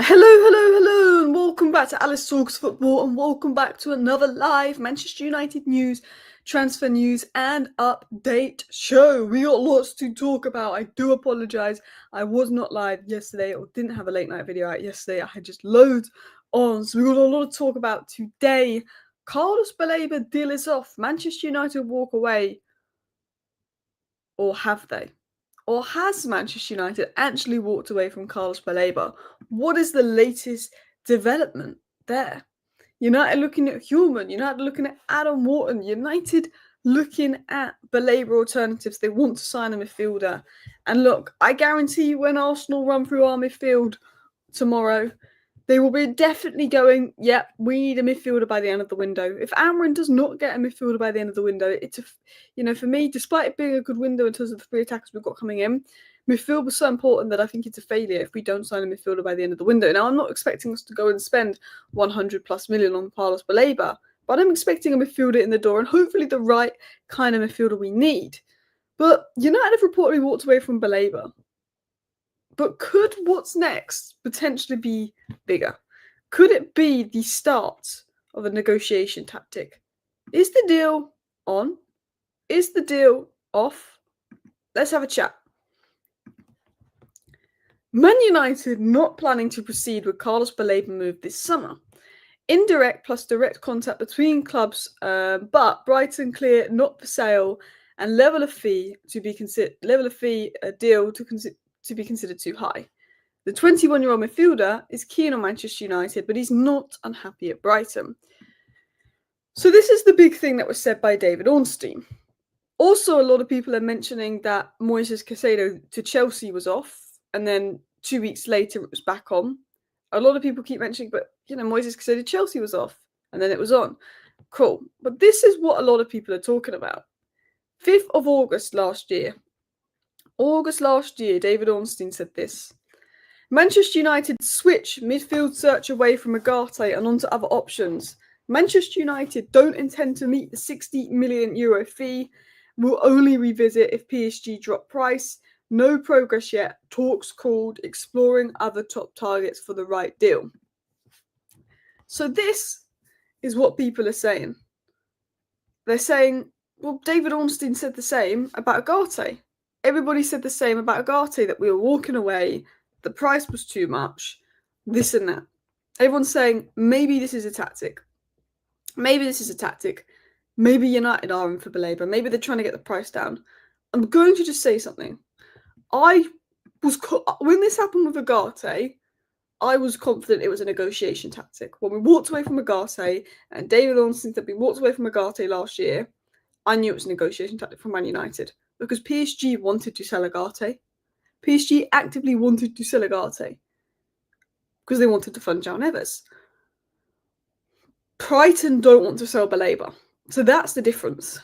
Hello, and welcome back to Alice Talks Football, and welcome back to another live Manchester United news, transfer news, and update show. We got lots to talk about. I do apologise. I was not live yesterday, or didn't have a late night video out yesterday. I had just loads on, so we got a lot to talk about today. Carlos Baleba deal is off. Manchester United walk away, or have they? Or has Manchester United actually walked away from Carlos Baleba? What is the latest development there? United looking at Human, United looking at Adam Wharton, United looking at Baleba alternatives. They want to sign a midfielder. And look, I guarantee you when Arsenal run through our midfield tomorrow, they will be definitely going, yep, we need a midfielder by the end of the window. If Amrin does not get a midfielder by the end of the window, for me, despite it being a good window in terms of the three attackers we've got coming in, midfield was so important that I think it's a failure if we don't sign a midfielder by the end of the window. Now, I'm not expecting us to go and spend 100 plus million on Carlos Baleba, but I'm expecting a midfielder in the door and hopefully the right kind of midfielder we need. But United have reportedly walked away from Baleba. But could what's next potentially be bigger? Could it be the start of a negotiation tactic? Is the deal on? Is the deal off? Let's have a chat. Man United not planning to proceed with Carlos Baleba move this summer. Indirect plus direct contact between clubs, but Brighton clear not for sale and level of fee deal to be considered too high. The 21-year-old midfielder is keen on Manchester United, but he's not unhappy at Brighton. So this is the big thing that was said by David Ornstein. Also, a lot of people are mentioning that Moises Caicedo to Chelsea was off, and then 2 weeks later it was back on. A lot of people keep mentioning, but Moises Caicedo to Chelsea was off, and then it was on. Cool. But this is what a lot of people are talking about. 5th of August last year, David Ornstein said this. Manchester United switch midfield search away from Agate and onto other options. Manchester United don't intend to meet the €60 million fee. Will only revisit if PSG drop price. No progress yet. Talks called. Exploring other top targets for the right deal. So this is what people are saying. They're saying, well, David Ornstein said the same about Agate. Everybody said the same about Agate, that we were walking away. The price was too much, this and that. Everyone's saying, maybe this is a tactic. Maybe United are in for Baleba. Maybe they're trying to get the price down. I'm going to just say something. When this happened with Agate, I was confident it was a negotiation tactic. When we walked away from Agate, and David Ornstein said we walked away from Agate last year, I knew it was a negotiation tactic from Man United because PSG wanted to sell Agate. PSG actively wanted to sell Agate because they wanted to fund João Neves. Brighton don't want to sell Baleba. So that's the difference.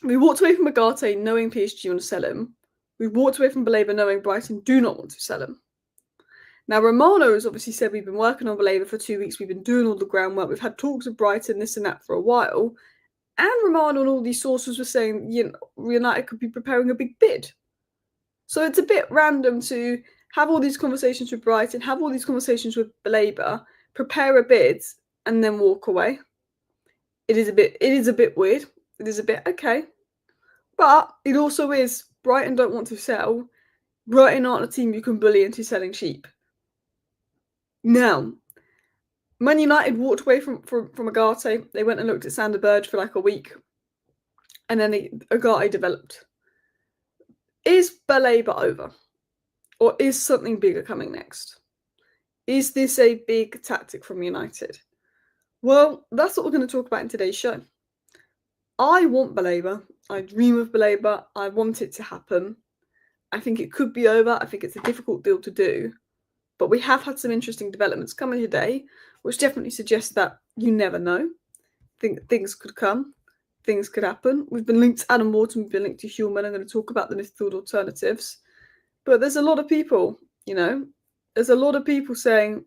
We walked away from Agate knowing PSG want to sell him. We walked away from Baleba knowing Brighton do not want to sell him. Now, Romano has obviously said we've been working on Baleba for 2 weeks. We've been doing all the groundwork. We've had talks with Brighton, this and that for a while. And Romano and all these sources were saying United could be preparing a big bid. So it's a bit random to have all these conversations with Brighton, have all these conversations with Baleba, prepare a bid, and then walk away. It is a bit weird. It is a bit okay. But it also is Brighton don't want to sell. Brighton aren't a team you can bully into selling cheap. Now, Man United walked away from Agate. They went and looked at Sander Berge for like a week. And then Agate developed. Is Baleba over? Or is something bigger coming next? Is this a big tactic from United? Well, that's what we're going to talk about in today's show. I want Baleba. I dream of Baleba. I want it to happen. I think it could be over. I think it's a difficult deal to do. But we have had some interesting developments coming today, which definitely suggests that you never know. Things could come. Things could happen. We've been linked to Adam Wharton. We've been linked to Human. I'm going to talk about the midfield alternatives. But there's a lot of people, there's a lot of people saying,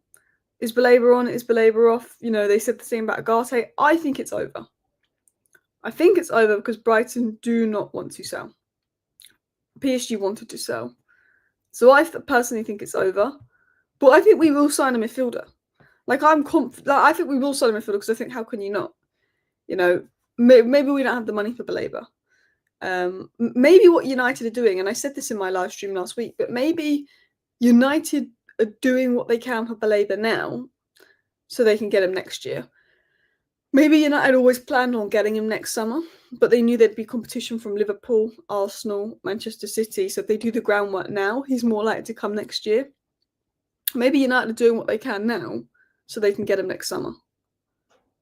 is Baleba on? Is Baleba off? They said the same about Agate. I think it's over. I think it's over because Brighton do not want to sell. PSG wanted to sell. So I personally think it's over. But I think we will sign a midfielder. Like, I think we will sign a midfielder because I think, how can you not? You know, maybe we don't have the money for Baleba. Maybe what United are doing, and I said this in my live stream last week, but maybe United are doing what they can for Baleba now so they can get him next year. Maybe United always planned on getting him next summer, but they knew there'd be competition from Liverpool, Arsenal, Manchester City, so if they do the groundwork now, he's more likely to come next year. Maybe United are doing what they can now so they can get him next summer.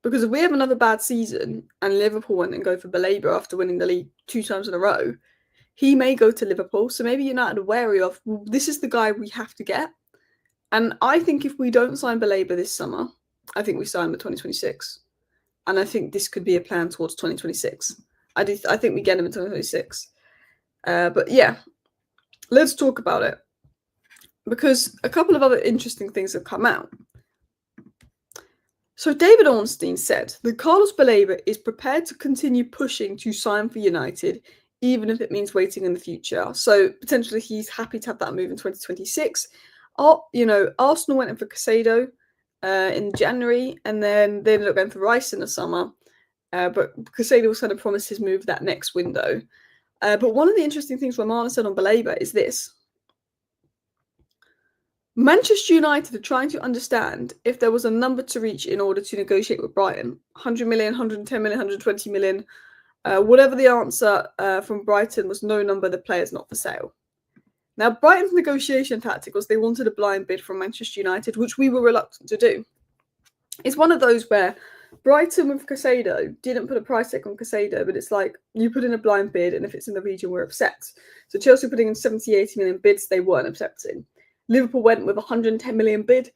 Because if we have another bad season and Liverpool went and go for Baleba after winning the league 2 times in a row, he may go to Liverpool. So maybe United are wary of, well, this is the guy we have to get. And I think if we don't sign Baleba this summer, I think we sign him in 2026. And I think this could be a plan towards 2026. I think we get him in 2026. But yeah, let's talk about it. Because a couple of other interesting things have come out. So David Ornstein said that Carlos Baleba is prepared to continue pushing to sign for United, even if it means waiting in the future. So potentially he's happy to have that move in 2026. Arsenal went in for Casado in January, and then they ended up going for Rice in the summer. But Casado was kind of promised his move that next window. But one of the interesting things Romano said on Baleba is this. Manchester United are trying to understand if there was a number to reach in order to negotiate with Brighton. 100 million, 110 million, 120 million. Whatever the answer from Brighton was no number, the player's not for sale. Now, Brighton's negotiation tactic was they wanted a blind bid from Manchester United, which we were reluctant to do. It's one of those where Brighton with Casado didn't put a price tag on Casado, but it's like you put in a blind bid, and if it's in the region, we're upset. So Chelsea putting in 70, 80 million bids, they weren't accepting. Liverpool went with a 110 million bid.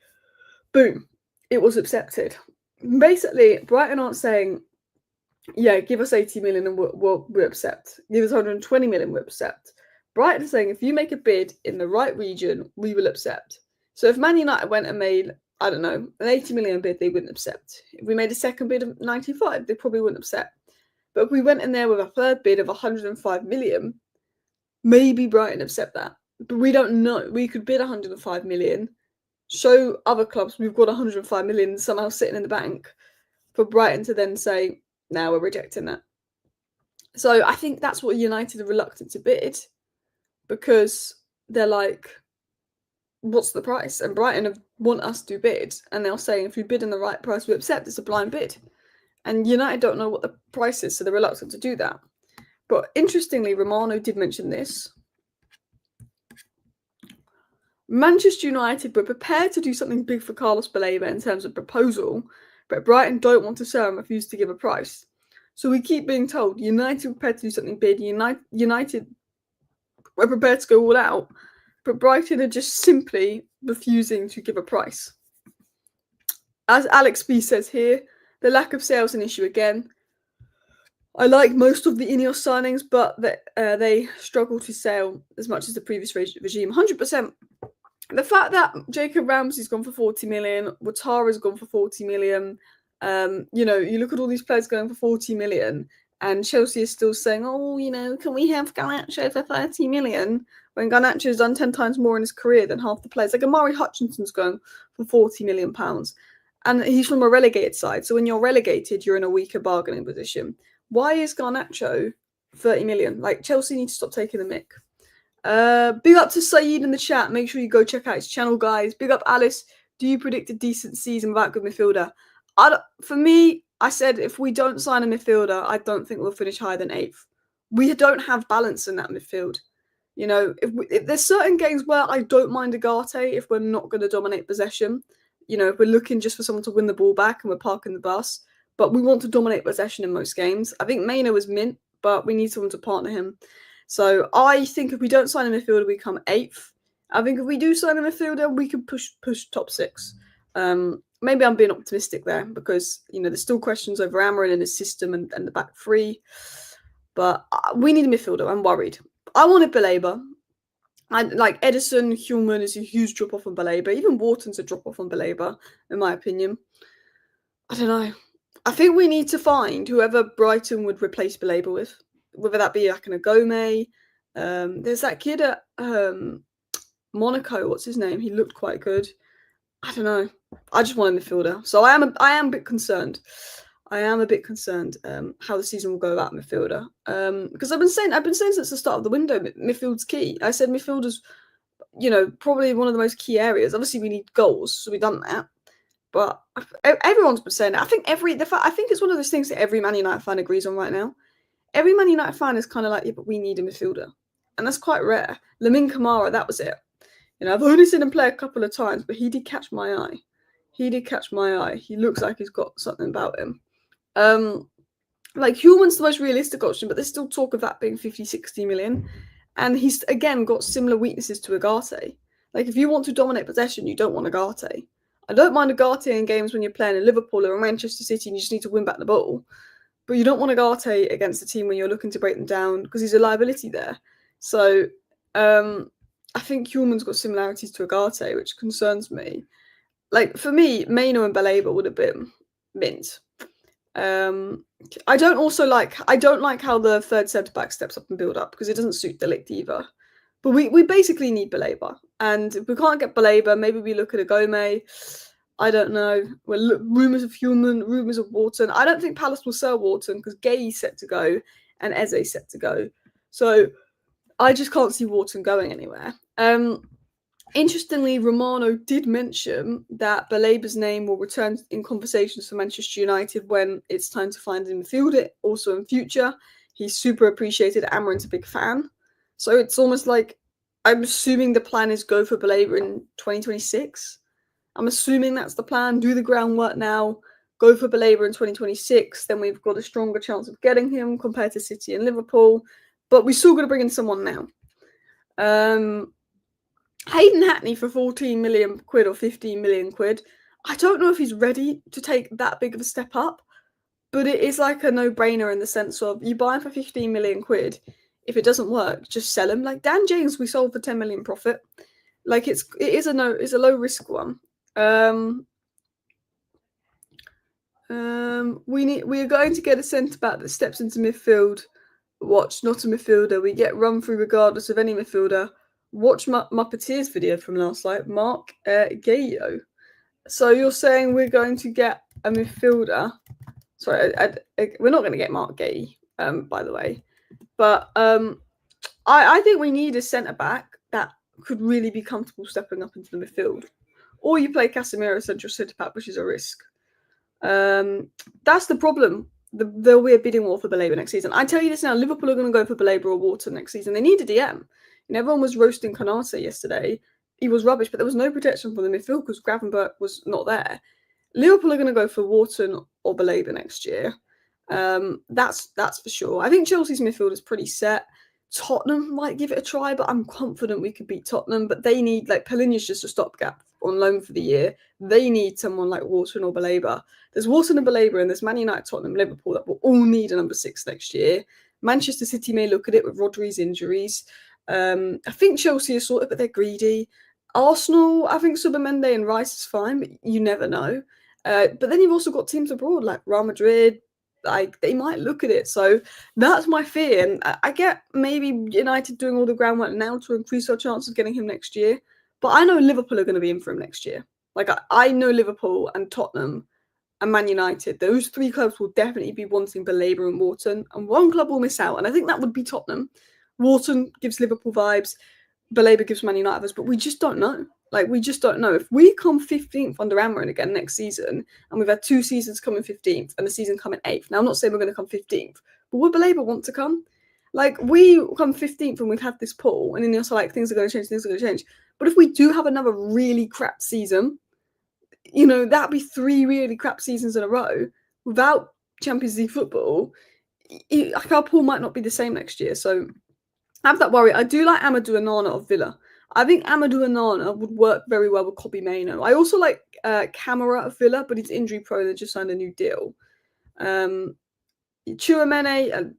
Boom. It was accepted. Basically, Brighton aren't saying, yeah, give us 80 million and we'll accept. Give us 120 million, we'll accept. Brighton is saying, if you make a bid in the right region, we will accept. So if Man United went and made, I don't know, an 80 million bid, they wouldn't accept. If we made a second bid of 95, they probably wouldn't accept. But if we went in there with a third bid of 105 million, maybe Brighton accept that. But we don't know. We could bid 105 million, show other clubs we've got 105 million somehow sitting in the bank for Brighton to then say, now we're rejecting that. So I think that's what United are reluctant to bid, because they're like, what's the price? And Brighton want us to bid, and they're saying if we bid in the right price, we accept. It's a blind bid. And United don't know what the price is, so they're reluctant to do that. But interestingly, Romano did mention this. Manchester United were prepared to do something big for Carlos Baleba in terms of proposal, but Brighton don't want to sell and refuse to give a price. So we keep being told United were prepared to do something big, United were prepared to go all out, but Brighton are just simply refusing to give a price. As Alex B says here, the lack of sales an issue again. I like most of the Ineos signings, but they struggle to sell as much as the previous regime. 100%. The fact that Jacob Ramsey's gone for 40 million, Ouattara's gone for 40 million, you look at all these players going for 40 million, and Chelsea is still saying, can we have Garnacho for 30 million? When Garnacho's done 10 times more in his career than half the players. Like Amari Hutchinson's going for £40 million. And he's from a relegated side. So when you're relegated, you're in a weaker bargaining position. Why is Garnacho 30 million? Like, Chelsea need to stop taking the mick. Big up to Saeed in the chat. Make sure you go check out his channel, guys. Big up Alice. Do you predict a decent season without good midfielder? For me, I said if we don't sign a midfielder, I don't think we'll finish higher than 8th. We don't have balance in that midfield. If there's certain games where I don't mind Agate if we're not going to dominate possession. If we're looking just for someone to win the ball back and we're parking the bus. But we want to dominate possession in most games. I think Maino is mint, but we need someone to partner him. So I think if we don't sign a midfielder, we come 8th. I think if we do sign a midfielder, we can push top 6. Maybe I'm being optimistic there because, there's still questions over Amarin and his system and the back three. But we need a midfielder. I'm worried. I wanted Baleba. Like Edison, Human is a huge drop-off on Baleba. Even Wharton's a drop-off on Baleba, in my opinion. I don't know. I think we need to find whoever Brighton would replace Baleba with. Whether that be like an Agome. There's that kid at Monaco. What's his name? He looked quite good. I don't know. I just want a midfielder. So I am a bit concerned. I am a bit concerned how the season will go about midfielder. Because I've been saying since the start of the window, midfield's key. I said midfielders, probably one of the most key areas. Obviously, we need goals, so we've done that. But everyone's been saying it. I think I think it's one of those things that every Man United fan agrees on right now. Every Man United fan is kind of like, yeah, but we need a midfielder, and that's quite rare. Lamine Camara, that was it. I've only seen him play a couple of times, but he did catch my eye. He did catch my eye. He looks like he's got something about him. Like Human's the most realistic option, but there's still talk of that being 50, 60 million. And he's again got similar weaknesses to Agate. Like if you want to dominate possession, you don't want Agate. I don't mind Agate in games when you're playing in Liverpool or Manchester City and you just need to win back the ball. But you don't want Agate against a team when you're looking to break them down because he's a liability there. So I think Human's got similarities to Agate, which concerns me. Like for me, Maino and Baleba would have been mint. I don't like how the third centre back steps up and build up because it doesn't suit De Ligt either. But we basically need Baleba, and if we can't get Baleba, maybe we look at a Gome. I don't know. Well, rumours of Human, rumours of Wharton. I don't think Palace will sell Wharton because Gay's set to go and Eze's set to go. So I just can't see Wharton going anywhere. Interestingly, Romano did mention that Baleba's name will return in conversations for Manchester United when it's time to find him in the field. Also in future, he's super appreciated. Amarin's a big fan, so it's almost like I'm assuming the plan is go for Baleba in 2026. I'm assuming that's the plan. Do the groundwork now. Go for Baleba in 2026. Then we've got a stronger chance of getting him compared to City and Liverpool. But we're still going to bring in someone now. Hayden Hackney for 14 million quid or 15 million quid. I don't know if he's ready to take that big of a step up, but it is like a no-brainer in the sense of you buy him for 15 million quid. If it doesn't work, just sell him. Like Dan James, we sold for 10 million profit. Like it's a low risk one. We are going to get a centre back that steps into midfield. Watch, not a midfielder. We get run through regardless of any midfielder. Watch Muppeteer's video from last night, Mark Gayo. So you're saying we're going to get a midfielder? Sorry, we're not going to get Mark Gay, by the way. But I think we need a centre back that could really be comfortable stepping up into the midfield. Or you play Casemiro central centre back, which is a risk. That's the problem. There'll be a bidding war for Baleba next season. I tell you this now, Liverpool are going to go for Baleba or Wharton next season. They need a DM. Everyone was roasting Konate yesterday. He was rubbish, but there was no protection for the midfield because Gravenberch was not there. Liverpool are going to go for Wharton or Baleba next year. That's for sure. I think Chelsea's midfield is pretty set. Tottenham might give it a try, but I'm confident we could beat Tottenham. But they need, like, Palhinha's just a stopgap on loan for the year. They need someone like Wharton or Baleba. There's Wharton and Baleba, and there's Man United, Tottenham, Liverpool that will all need a number 6 next year. Manchester City may look at it with Rodri's injuries. I think Chelsea is sorted, but they're greedy. Arsenal, I think Subamende and Rice is fine, but you never know. But then you've also got teams abroad like Real Madrid. Like they might look at it. So that's my fear. And I get maybe United doing all the groundwork now to increase our chance of getting him next year. But I know Liverpool are going to be in for him next year. Like I know Liverpool and Tottenham and Man United, those 3 clubs will definitely be wanting Baleba and Wharton. And one club will miss out. And I think that would be Tottenham. Wharton gives Liverpool vibes. Baleba gives Man United vibes. But we just don't know. Like, we just don't know. If we come 15th under Amarin again next season, and we've had 2 seasons coming 15th and the season coming 8th. Now, I'm not saying we're going to come 15th, but would Baleba want to come? Like, we come 15th and we've had this poll, and then you're also like, things are going to change. But if we do have another really crap season, that'd be 3 really crap seasons in a row without Champions League football. Our pool might not be the same next year. So I have that worry. I do like Amadou Onana of Villa. I think Amadou Onana would work very well with Kobbie Mainoo. I also like Camara of Villa, but he's injury prone and just signed a new deal. Tchouaméni,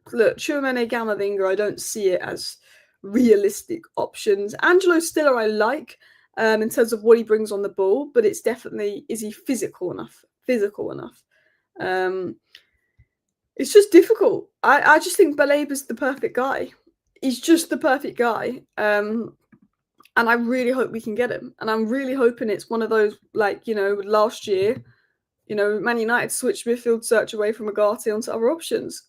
Camavinga, I don't see it as realistic options. Angelo Stiller I like in terms of what he brings on the ball, but it's definitely, is he physical enough? It's just difficult. I just think Baleba's the perfect guy. He's just the perfect guy. And I really hope we can get him. And I'm really hoping it's one of those, like, last year, Man United switched midfield search away from Agati onto other options.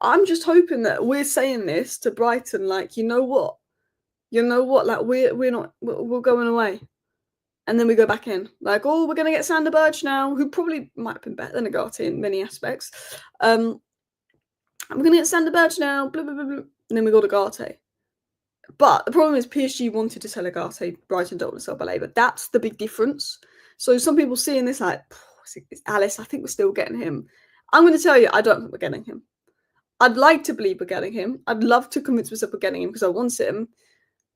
I'm just hoping that we're saying this to Brighton, like, you know what, like we're going away, and then we go back in, like, oh, we're gonna get Sander Berge now, who probably might have been better than Agati in many aspects. We're gonna get Sander Berge now, blah blah blah blah, and then we got Agati. But the problem is PSG wanted to sell Agati, Brighton don't want to sell Baleba. That's the big difference. So some people seeing this like, it's Alice, I think we're still getting him. I'm going to tell you, I don't think we're getting him. I'd like to believe we're getting him. I'd love to convince myself we're getting him because I want him.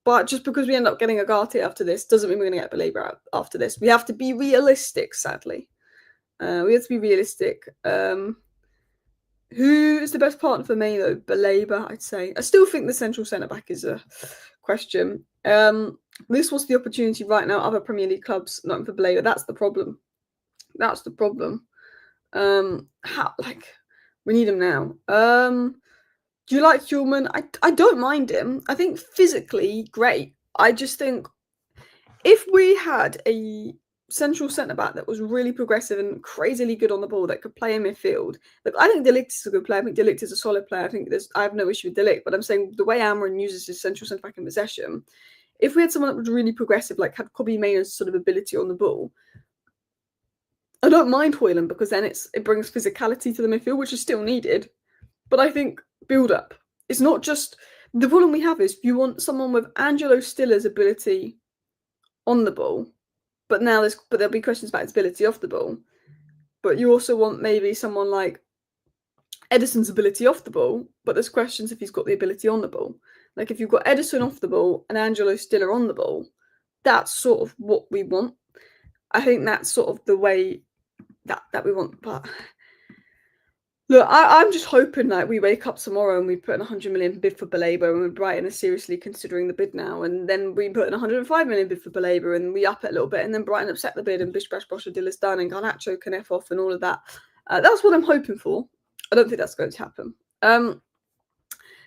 But just because we end up getting Agati after this doesn't mean we're going to get Baleba after this. We have to be realistic, sadly. We have to be realistic. Who is the best partner for me, though? Baleba, I'd say. I still think the central centre-back is a question. This was the opportunity right now. Other Premier League clubs, not for Baleba. That's the problem. That's the problem. We need him now. Do you like Human? I don't mind him. I think physically, great. I just think if we had a central centre-back that was really progressive and crazily good on the ball that could play in midfield. Look, I think De Ligt is a good player. I think De Ligt is a solid player. I have no issue with De Ligt, but I'm saying the way Amrin uses his central centre-back in possession, if we had someone that was really progressive, like had Kobbie Mainoo's sort of ability on the ball, I don't mind Hoyland because then it brings physicality to the midfield, which is still needed. But I think build up. It's not just the problem we have is you want someone with Angelo Stiller's ability on the ball. But there'll be questions about his ability off the ball. But you also want maybe someone like Edison's ability off the ball, but there's questions if he's got the ability on the ball. Like if you've got Edison off the ball and Angelo Stiller on the ball, that's sort of what we want. I think that's sort of the way that we want. But look, I'm just hoping that we wake up tomorrow and we put in 100 million bid for Baleba and Brighton are seriously considering the bid now, and then we put in 105 million bid for Baleba and we up it a little bit, and then Brighton upset the bid and Bish Bash Bosh Dill is done and Garnacho can F off and all of that. That's what I'm hoping for. I don't think that's going to happen.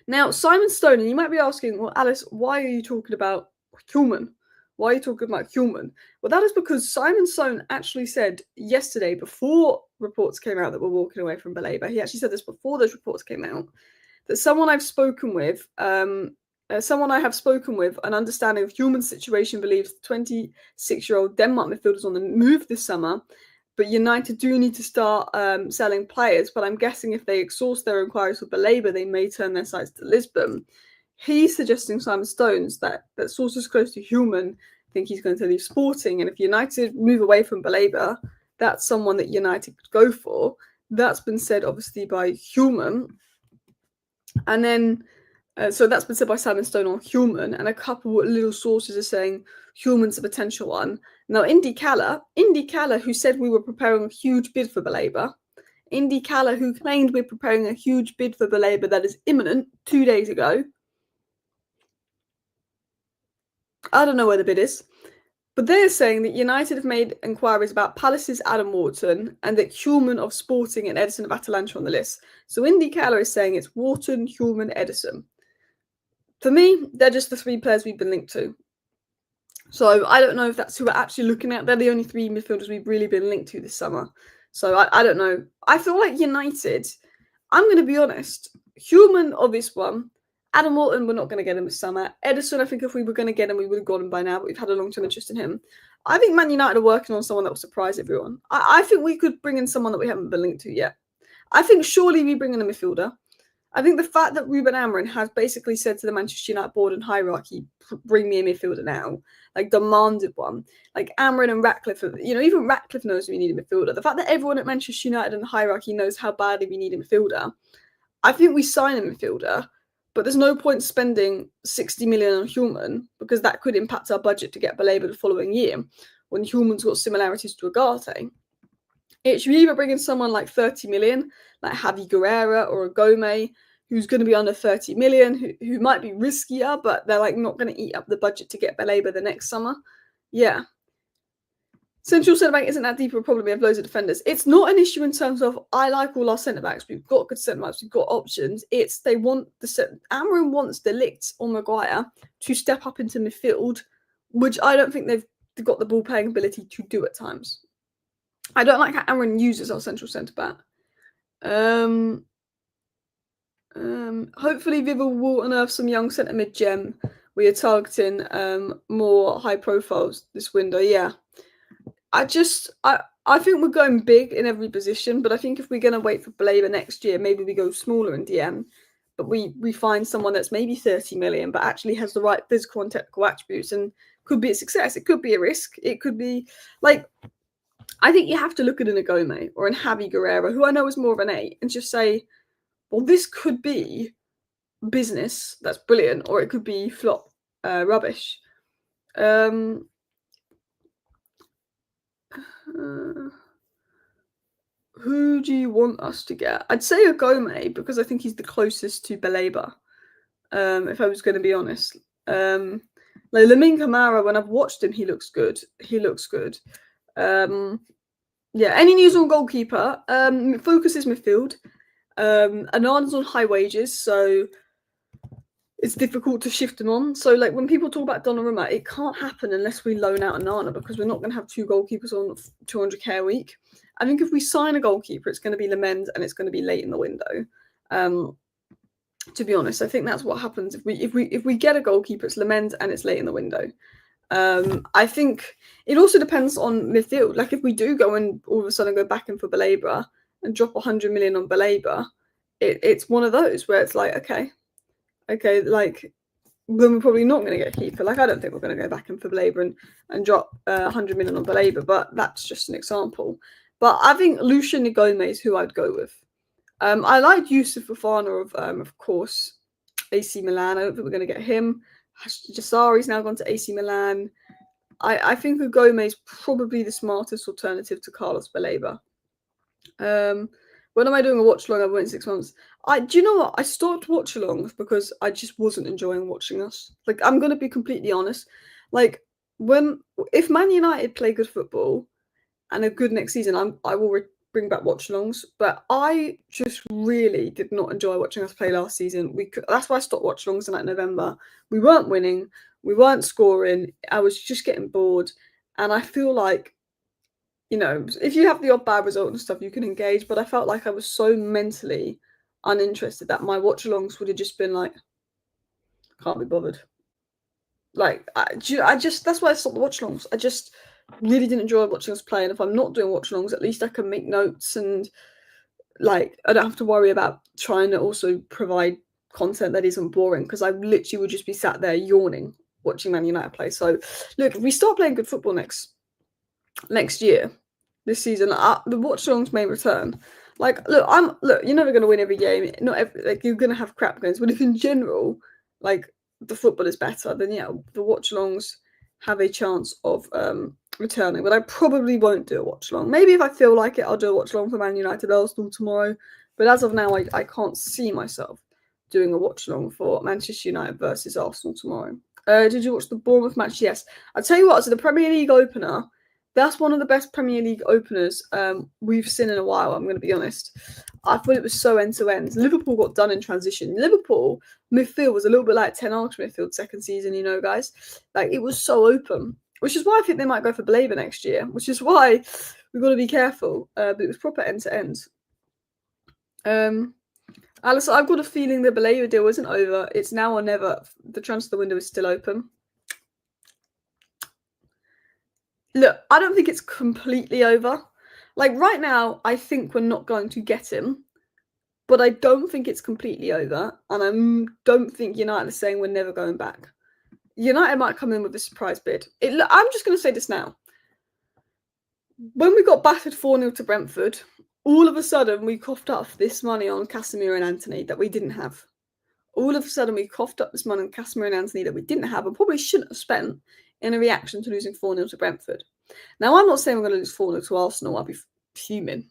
Now, Simon Stone, and you might be asking, well, Alice, why are you talking about Human? Why are you talking about Human? Well, that is because Simon Stone actually said yesterday, before reports came out that we're walking away from Baleba, he actually said this before those reports came out, that someone I have spoken with, an understanding of Human's situation, believes the 26-year-old Denmark midfielder is on the move this summer, but United do need to start selling players. But I'm guessing if they exhaust their inquiries for Baleba, they may turn their sights to Lisbon. He's suggesting, Simon Stones, that sources close to Human think he's going to leave Sporting, and if United move away from Baleba, that's someone that United could go for. That's been said, obviously, by Human, and then so that's been said by Simon Stone on Human, and a couple of little sources are saying Human's a potential one. Now, Indy Kaller, who said we were preparing a huge bid for Baleba, Indy Kaller, who claimed we're preparing a huge bid for Baleba that is imminent 2 days ago. I don't know where the bid is, but they're saying that United have made inquiries about Palace's Adam Wharton and that Human of Sporting and Edison of Atalanta on the list. So Indy Kaller is saying it's Wharton, Human, Edison. For me, they're just the three players we've been linked to. So I don't know if that's who we're actually looking at. They're the only three midfielders we've really been linked to this summer. So I don't know. I feel like United, I'm going to be honest, Human, obvious one. Adam Wharton, we're not going to get him this summer. Edison, I think if we were going to get him, we would have got him by now, but we've had a long-term interest in him. I think Man United are working on someone that will surprise everyone. I think we could bring in someone that we haven't been linked to yet. I think surely we bring in a midfielder. I think the fact that Ruben Amorim has basically said to the Manchester United board and hierarchy, bring me a midfielder now, like demanded one. Like Amorim and Ratcliffe, even Ratcliffe knows we need a midfielder. The fact that everyone at Manchester United and the hierarchy knows how badly we need a midfielder, I think we sign a midfielder. But there's no point spending 60 million on Human because that could impact our budget to get Baleba the following year when Human's got similarities to Agate. It should either bring in someone like 30 million, like Javi Guerrera or a Gome, who's going to be under 30 million, who might be riskier, but they're like not going to eat up the budget to get Baleba the next summer. Yeah. Central centre-back isn't that deep of a problem. We have loads of defenders. It's not an issue in terms of I like all our centre-backs. We've got good centre-backs. We've got options. It's Amorim wants De Ligt or Maguire to step up into midfield which I don't think they've got the ball playing ability to do at times. I don't like how Aaron uses our central centre back. Hopefully Viva will unearth some young centre mid gem. We are targeting more high profiles this window. Yeah, I think we're going big in every position, but I think if we're going to wait for Baleba next year, maybe we go smaller in DM, but we find someone that's maybe 30 million, but actually has the right physical and technical attributes and could be a success. It could be a risk. It could be like, I think you have to look at an Agome or an Javi Guerrero, who I know is more of an 8, and just say, well, this could be business that's brilliant, or it could be flop rubbish. Who do you want us to get? I'd say Agome because I think he's the closest to Baleba. If I was going to be honest, like Lamine Camara, when I've watched him, he looks good. Yeah. Any news on goalkeeper? Focus is midfield. Anana's on high wages, so it's difficult to shift them on. So, like, when people talk about Donnarumma, it can't happen unless we loan out Anana because we're not going to have 2 goalkeepers on 200k a week. I think if we sign a goalkeeper, it's going to be Lamens and it's going to be late in the window. To be honest, I think that's what happens if we get a goalkeeper, it's Lamens and it's late in the window. I think it also depends on midfield. Like, if we do go and all of a sudden go back in for Baleba and drop 100 million on Baleba, it's one of those where it's like, okay, like, then we're probably not going to get a keeper. Like, I don't think we're going to go back in for Baleba and drop 100 million on Baleba, but that's just an example. But I think Lucian Ngome is who I'd go with. I like Yusuf Fofana of course, AC Milan. I don't think we're going to get him. Jasari's now gone to AC Milan. I think Ngome is probably the smartest alternative to Carlos Baleba. When am I doing a watch along? I've waited 6 months. Do you know what? I stopped watch alongs because I just wasn't enjoying watching us. Like, I'm gonna be completely honest. Like, if Man United play good football and are good next season, I will bring back watch alongs. But I just really did not enjoy watching us play last season. That's why I stopped watch alongs in like November. We weren't winning. We weren't scoring. I was just getting bored, and I feel like, you know, if you have the odd bad result and stuff, you can engage. But I felt like I was so mentally uninterested that my watch-alongs would have just been like, can't be bothered. Like, I just that's why I stopped the watch-alongs. I just really didn't enjoy watching us play. And if I'm not doing watch-alongs, at least I can make notes and, like, I don't have to worry about trying to also provide content that isn't boring, because I literally would just be sat there yawning watching Man United play. So, look, if we start playing good football next year, this season, the watch-alongs may return. Like, look, you're never going to win every game. Like, you're going to have crap games. But if in general, like, the football is better, then yeah, the watch-alongs have a chance of returning. But I probably won't do a watch-along. Maybe if I feel like it, I'll do a watch-along for Man United Arsenal tomorrow. But as of now, I can't see myself doing a watch-along for Manchester United versus Arsenal tomorrow. Did you watch the Bournemouth match? Yes. I'll tell you what, so the Premier League opener, that's one of the best Premier League openers we've seen in a while, I'm going to be honest. I thought it was so end-to-end. Liverpool got done in transition. Liverpool midfield was a little bit like Ten Hag's midfield second season, you know, guys. Like, it was so open, which is why I think they might go for Baleba next year, which is why we've got to be careful. But it was proper end-to-end. Alice, I've got a feeling the Baleba deal isn't over. It's now or never. The transfer window is still open. Look, I don't think it's completely over. Like, right now, I think we're not going to get him, but I don't think it's completely over, and I don't think United are saying we're never going back. United might come in with a surprise bid. I'm just going to say this now. When we got battered 4-0 to Brentford, all of a sudden we coughed up this money on Casemiro and Anthony that we didn't have. All of a sudden we coughed up this money on Casemiro and Anthony that we didn't have and probably shouldn't have spent in a reaction to losing 4-0 to Brentford. Now, I'm not saying we're going to lose 4-0 to Arsenal. I'll be fuming.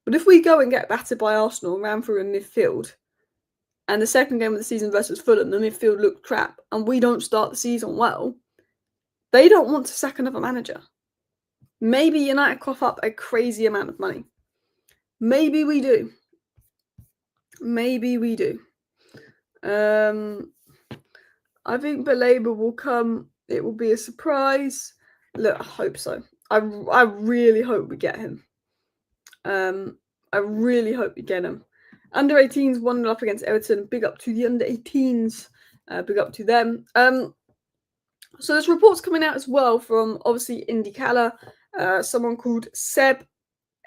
But if we go and get battered by Arsenal and ran through in midfield, and the second game of the season versus Fulham, the midfield looked crap, and we don't start the season well, they don't want to sack another manager. Maybe United cough up a crazy amount of money. Maybe we do. I think Baleba will come It will be a surprise. Look, I hope so. I really hope we get him. I really hope we get him. Under 18s 1-0 up against Everton. Big up to the under 18s. Big up to them. So there's reports coming out as well from obviously IndyCala. Someone called Seb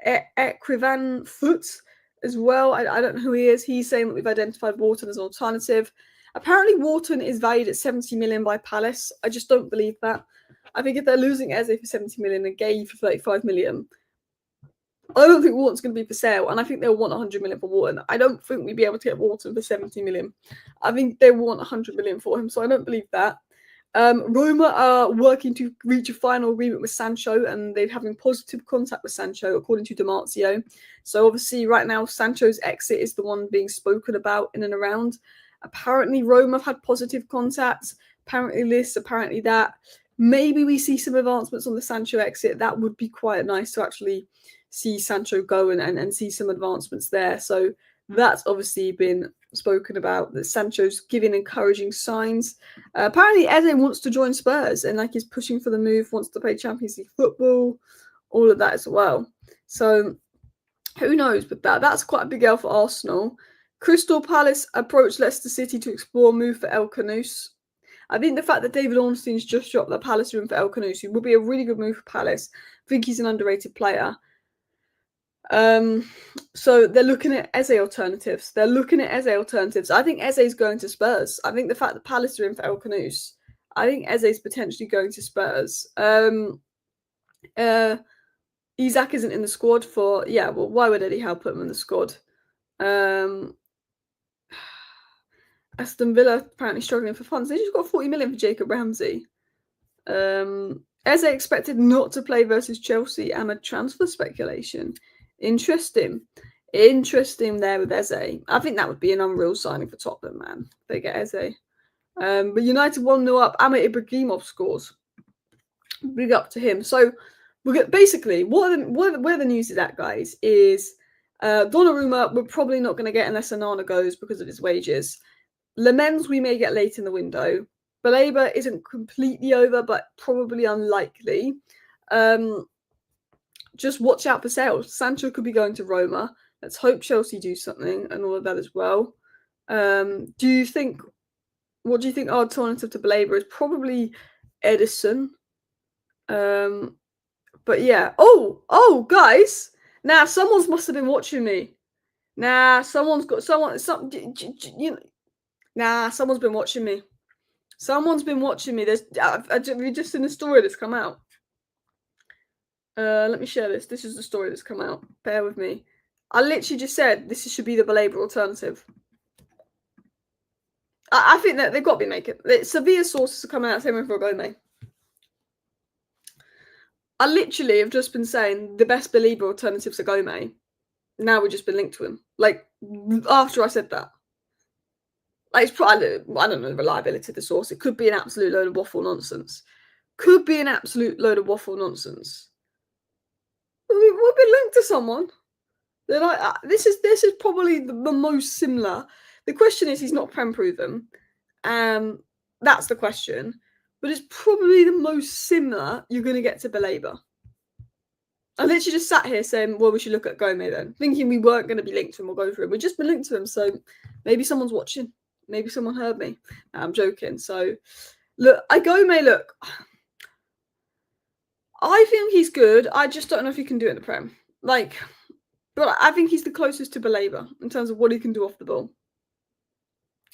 Equivan Foot as well. I don't know who he is. He's saying that we've identified Wharton as an alternative. Apparently, Wharton is valued at 70 million by Palace. I just don't believe that. I think if they're losing Eze for 70 million and Gay for 35 million, I don't think Wharton's going to be for sale, and I think they'll want 100 million for Wharton. I don't think we'd be able to get Wharton for 70 million. I think they want 100 million for him, so I don't believe that. Roma are working to reach a final agreement with Sancho, and they're having positive contact with Sancho, according to Damartio. So obviously, right now, Sancho's exit is the one being spoken about in and around. Apparently, Roma have had positive contact. Apparently this, apparently that. Maybe we see some advancements on the Sancho exit. That would be quite nice to actually see Sancho go and see some advancements there. So that's obviously been spoken about, that Sancho's giving encouraging signs. Apparently Eze wants to join Spurs and he's pushing for the move, wants to play Champions League football, all of that as well. So who knows with that. That's quite a big L for Arsenal. Crystal Palace approached Leicester City to explore a move for El Kanous. I think the fact that David Ornstein's just dropped the Palace room for El Kanous would be a really good move for Palace. I think he's an underrated player. So they're looking at Eze alternatives. I think Eze's going to Spurs. I think the fact that Palace are in for El Kanous, I think Eze's potentially going to Spurs. Isak isn't in the squad for... Yeah, well, why would Eddie Howe put him in the squad? Aston Villa apparently struggling for funds. They just got 40 million for Jacob Ramsey. Eze expected not to play versus Chelsea amid transfer speculation. Interesting there with Eze. I think that would be an unreal signing for Tottenham, man. If they get Eze. But United 1-0 up. Ahmed Ibrahimov scores. Big up to him. So we get basically where the news is at, guys, is Donnarumma we're probably not going to get unless Onana goes because of his wages. Lemens we may get late in the window. Baleba isn't completely over, but probably unlikely. Just watch out for sales. Sancho could be going to Roma. Let's hope Chelsea do something and all of that as well. What do you think our alternative to Baleba is? Probably Edison. But yeah. Oh, guys. Now, someone's must have been watching me. Someone's been watching me. Someone's been watching me. We've just seen a story that's come out. Let me share this. This is the story that's come out. Bear with me. I literally just said this should be the Baleba alternative. I think that they've got to be making it. Sevilla sources are coming out saying for Gomez. I literally have just been saying the best Baleba alternatives are Gomez. Now we've just been linked to him. After I said that. It's probably, I don't know the reliability of the source. It could be an absolute load of waffle nonsense. We've been linked to someone. They're like, this is probably the most similar. The question is, he's not Prem proven. That's the question. But it's probably the most similar you're going to get to Baleba. I literally just sat here saying, well, we should look at Gomez then. Thinking we weren't going to be linked to him or go for him. We've just been linked to him, so maybe someone's watching. Maybe someone heard me. No, I'm joking. So, look, look. I think he's good. I just don't know if he can do it in the Prem. But I think he's the closest to Baleba in terms of what he can do off the ball.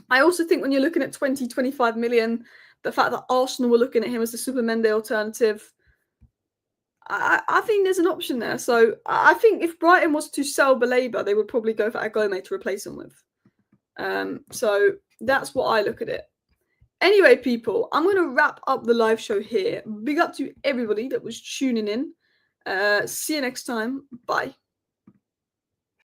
I also think when you're looking at 20, 25 million, the fact that Arsenal were looking at him as the Super Mendy alternative, I think there's an option there. So I think if Brighton was to sell Baleba, they would probably go for Agome to replace him with. So that's what I look at it. Anyway, people, I'm going to wrap up the live show here. Big up to everybody that was tuning in. See you next time. Bye.